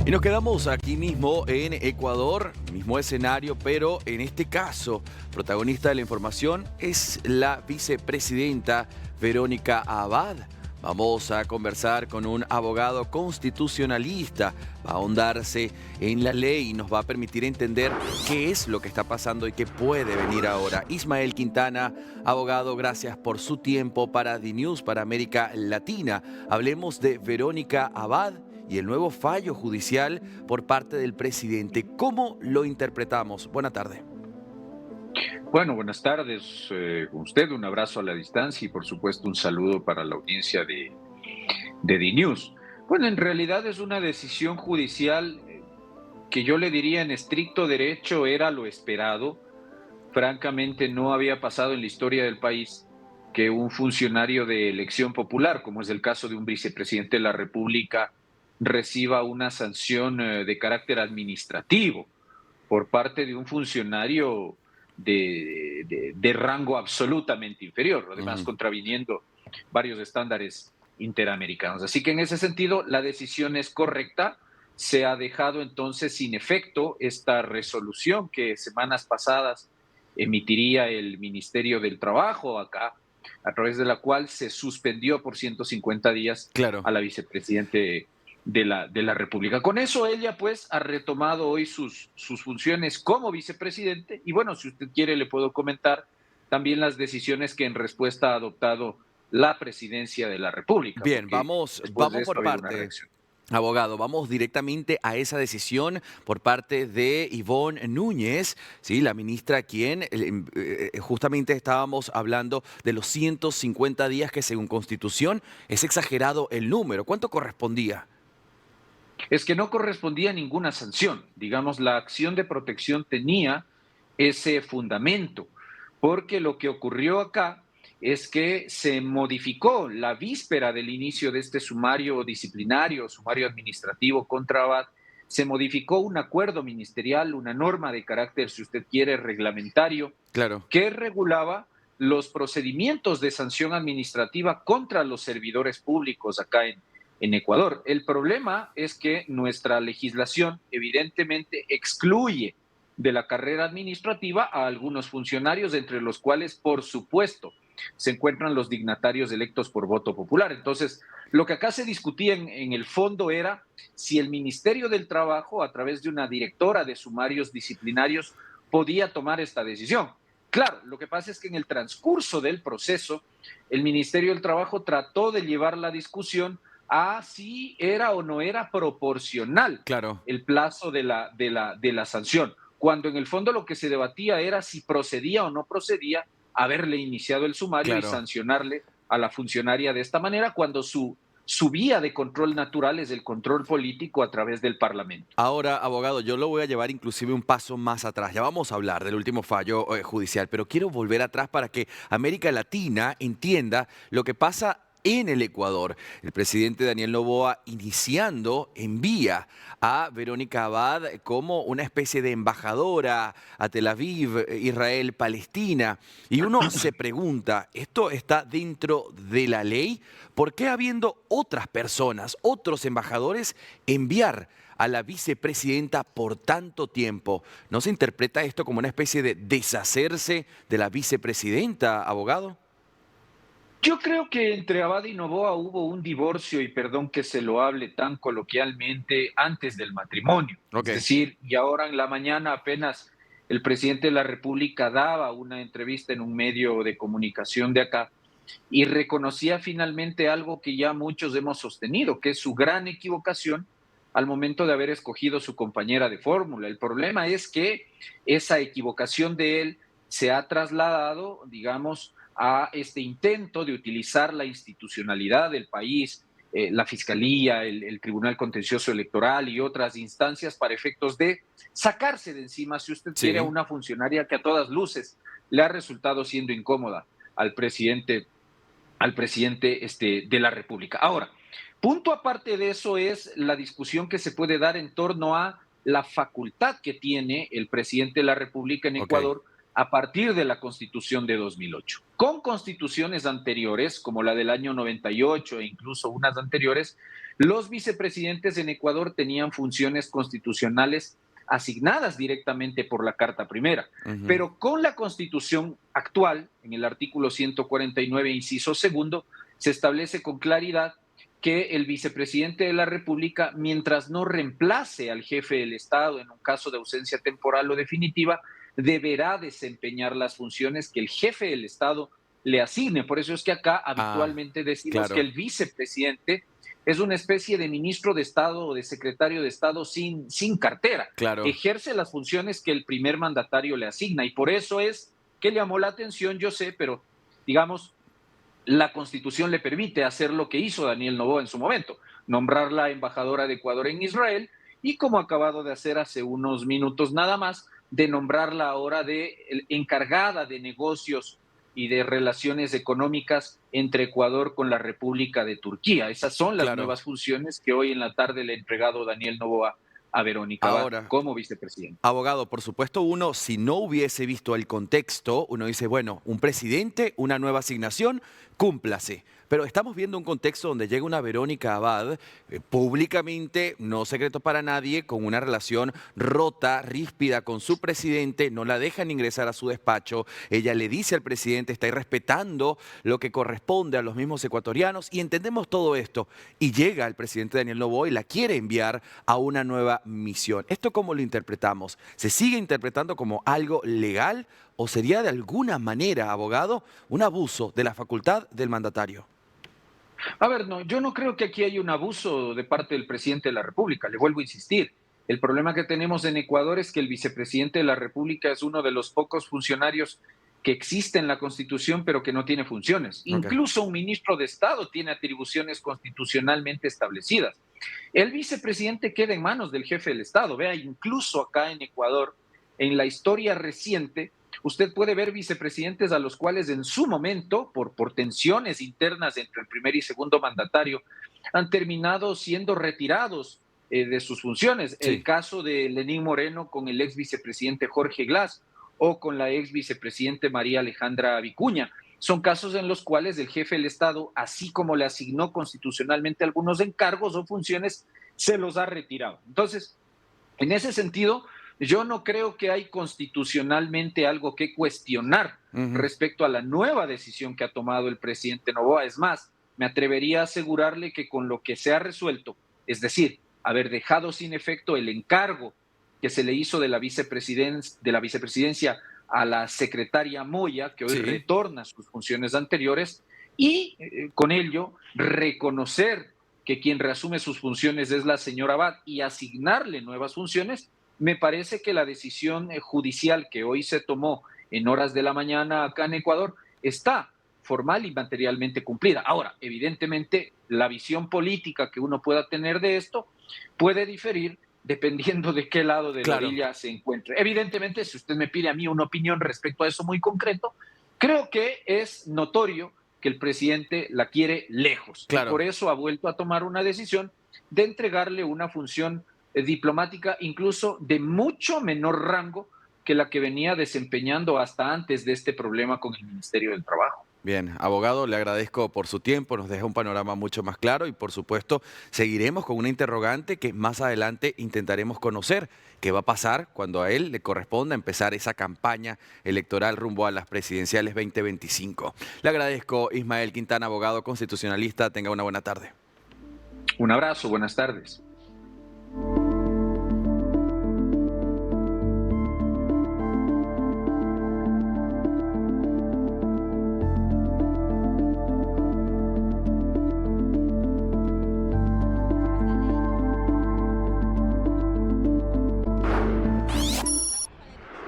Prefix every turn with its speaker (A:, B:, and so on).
A: Y nos quedamos aquí mismo en Ecuador, mismo escenario, pero en este caso, protagonista de la información es la vicepresidenta Verónica Abad. Vamos a conversar con un abogado constitucionalista, va a ahondarse en la ley y nos va a permitir entender qué es lo que está pasando y qué puede venir ahora. Ismael Quintana, abogado, gracias por su tiempo para DNews, para América Latina. Hablemos de Verónica Abad y el nuevo fallo judicial por parte del presidente. ¿Cómo lo interpretamos? Buena tarde.
B: Bueno, buenas tardes con usted, un abrazo a la distancia y por supuesto un saludo para la audiencia de DNews. Bueno, en realidad es una decisión judicial que yo le diría en estricto derecho era lo esperado. Francamente no había pasado en la historia del país que un funcionario de elección popular, como es el caso de un vicepresidente de la República, reciba una sanción de carácter administrativo por parte de un funcionario de rango absolutamente inferior, además
A: Ujú.
B: contraviniendo varios estándares interamericanos. Así que en ese sentido la decisión es correcta. Se ha dejado entonces sin efecto esta resolución que semanas pasadas emitiría el Ministerio del Trabajo acá, a través de la cual se suspendió por 150 días
A: Claro.
B: a la vicepresidente de la República. Con eso ella pues ha retomado hoy sus funciones como vicepresidente y bueno, si usted quiere le puedo comentar también las decisiones que en respuesta ha adoptado la presidencia de la República,
A: Bien,
B: porque
A: vamos,
B: después de
A: vamos
B: esto
A: por
B: ha habido una
A: parte.
B: reacción.
A: Abogado, vamos directamente a esa decisión por parte de Ivonne Núñez, ¿sí? La ministra, quien justamente estábamos hablando de los 150 días que según Constitución es exagerado el número. ¿Cuánto correspondía?
B: Es que no correspondía a ninguna sanción. Digamos, la acción de protección tenía ese fundamento, porque lo que ocurrió acá es que se modificó la víspera del inicio de este sumario disciplinario, sumario administrativo contra Abad, se modificó un acuerdo ministerial, una norma de carácter, si usted quiere, reglamentario,
A: Claro.
B: que regulaba los procedimientos de sanción administrativa contra los servidores públicos acá en Ecuador. El problema es que nuestra legislación evidentemente excluye de la carrera administrativa a algunos funcionarios, entre los cuales, por supuesto, se encuentran los dignatarios electos por voto popular. Entonces, lo que acá se discutía en el fondo era si el Ministerio del Trabajo, a través de una directora de sumarios disciplinarios, podía tomar esta decisión. Claro, lo que pasa es que en el transcurso del proceso, el Ministerio del Trabajo trató de llevar la discusión a si era o no era proporcional
A: Claro.
B: el plazo de la sanción, cuando en el fondo lo que se debatía era si procedía o no procedía haberle iniciado el sumario y
A: Claro.
B: sancionarle a la funcionaria de esta manera, cuando su vía de control natural es el control político a través del Parlamento.
A: Ahora, abogado, yo lo voy a llevar inclusive un paso más atrás. Ya vamos a hablar del último fallo judicial, pero quiero volver atrás para que América Latina entienda lo que pasa en el Ecuador. El presidente Daniel Noboa envía a Verónica Abad como una especie de embajadora a Tel Aviv, Israel, Palestina. Y uno se pregunta, ¿esto está dentro de la ley? ¿Por qué habiendo otras personas, otros embajadores, enviar a la vicepresidenta por tanto tiempo? ¿No se interpreta esto como una especie de deshacerse de la vicepresidenta, abogado?
B: Yo creo que entre Abad y Noboa hubo un divorcio, y perdón que se lo hable tan coloquialmente, antes del matrimonio.
A: Ok.
B: Es decir, y ahora en la mañana apenas el presidente de la República daba una entrevista en un medio de comunicación de acá y reconocía finalmente algo que ya muchos hemos sostenido, que es su gran equivocación al momento de haber escogido su compañera de fórmula. El problema es que esa equivocación de él se ha trasladado, digamos, a este intento de utilizar la institucionalidad del país, la Fiscalía, el Tribunal Contencioso Electoral y otras instancias para efectos de sacarse de encima, si usted quiere, a
A: Sí.
B: una funcionaria que a todas luces le ha resultado siendo incómoda al presidente de la República. Ahora, punto aparte de eso es la discusión que se puede dar en torno a la facultad que tiene el presidente de la República en
A: Ok.
B: Ecuador a partir de la Constitución de 2008. Con constituciones anteriores, como la del año 98 e incluso unas anteriores, Los vicepresidentes en Ecuador tenían funciones constitucionales asignadas directamente por la Carta Primera,
A: Ujú.
B: pero con la Constitución actual, en el artículo 149, inciso segundo, se establece con claridad que el vicepresidente de la República, mientras no reemplace al jefe del Estado en un caso de ausencia temporal o definitiva, deberá desempeñar las funciones que el jefe del Estado le asigne. Por eso es que acá
A: Ah,
B: habitualmente decimos que
A: claro,
B: el vicepresidente es una especie de ministro de Estado o de secretario de Estado sin cartera.
A: claro.
B: Ejerce las funciones que el primer mandatario le asigna y por eso es que llamó la atención, yo sé, pero digamos, la Constitución le permite hacer lo que hizo Daniel Noboa en su momento, nombrar la embajadora de Ecuador en Israel y como ha acabado de hacer hace unos minutos nada más, de nombrarla ahora de encargada de negocios y de relaciones económicas entre Ecuador con la República de Turquía. Esas son las
A: Claro.
B: nuevas funciones que hoy en la tarde le ha entregado Daniel Noboa a Verónica Abad
A: Ahora,
B: como vicepresidenta.
A: abogado, por supuesto, uno, si no hubiese visto el contexto, uno dice, bueno, un presidente, una nueva asignación, cúmplase. Pero estamos viendo un contexto donde llega una Verónica Abad, públicamente, no secreto para nadie, con una relación rota, ríspida con su presidente, no la dejan ingresar a su despacho, ella le dice al presidente, está irrespetando lo que corresponde a los mismos ecuatorianos, y entendemos todo esto. Y llega el presidente Daniel Noboa y la quiere enviar a una nueva misión. ¿Esto cómo lo interpretamos? ¿Se sigue interpretando como algo legal o sería de alguna manera, abogado, un abuso de la facultad del mandatario?
B: A ver, no, yo no creo que aquí haya un abuso de parte del presidente de la República, le vuelvo a insistir. El problema que tenemos en Ecuador es que el vicepresidente de la República es uno de los pocos funcionarios que existe en la Constitución, pero que no tiene funciones.
A: Ok,
B: Incluso un ministro de Estado tiene atribuciones constitucionalmente establecidas. El vicepresidente queda en manos del jefe del Estado. Vea, incluso acá en Ecuador, en la historia reciente, usted puede ver vicepresidentes a los cuales en su momento, por tensiones internas entre el primer y segundo mandatario, han terminado siendo retirados de sus funciones. El
A: sí,
B: caso de Lenín Moreno con el ex vicepresidente Jorge Glass o con la ex vicepresidente María Alejandra Vicuña. Son casos en los cuales el jefe del Estado, así como le asignó constitucionalmente algunos encargos o funciones, se los ha retirado. Entonces, en ese sentido, yo no creo que hay constitucionalmente algo que cuestionar
A: ujú,
B: respecto a la nueva decisión que ha tomado el presidente Noboa. Es más, me atrevería a asegurarle que con lo que se ha resuelto, es decir, haber dejado sin efecto el encargo que se le hizo de la vicepresidencia a la secretaria Moya, que hoy
A: sí,
B: retorna a sus funciones anteriores, y con ello reconocer que quien reasume sus funciones es la señora Abad y asignarle nuevas funciones, me parece que la decisión judicial que hoy se tomó en horas de la mañana acá en Ecuador está formal y materialmente cumplida. Ahora, evidentemente, la visión política que uno pueda tener de esto puede diferir dependiendo de qué lado de la
A: claro,
B: orilla se encuentre. Evidentemente, si usted me pide a mí una opinión respecto a eso muy concreto, creo que es notorio que el presidente la quiere lejos y por
A: claro.
B: eso ha vuelto a tomar una decisión de entregarle una función diplomática incluso de mucho menor rango que la que venía desempeñando hasta antes de este problema con el Ministerio del Trabajo.
A: Bien, abogado, le agradezco por su tiempo, nos deja un panorama mucho más claro y por supuesto seguiremos con una interrogante que más adelante intentaremos conocer qué va a pasar cuando a él le corresponda empezar esa campaña electoral rumbo a las presidenciales 2025. Le agradezco, Ismael Quintana, abogado constitucionalista, tenga una buena tarde.
B: Un abrazo, buenas tardes.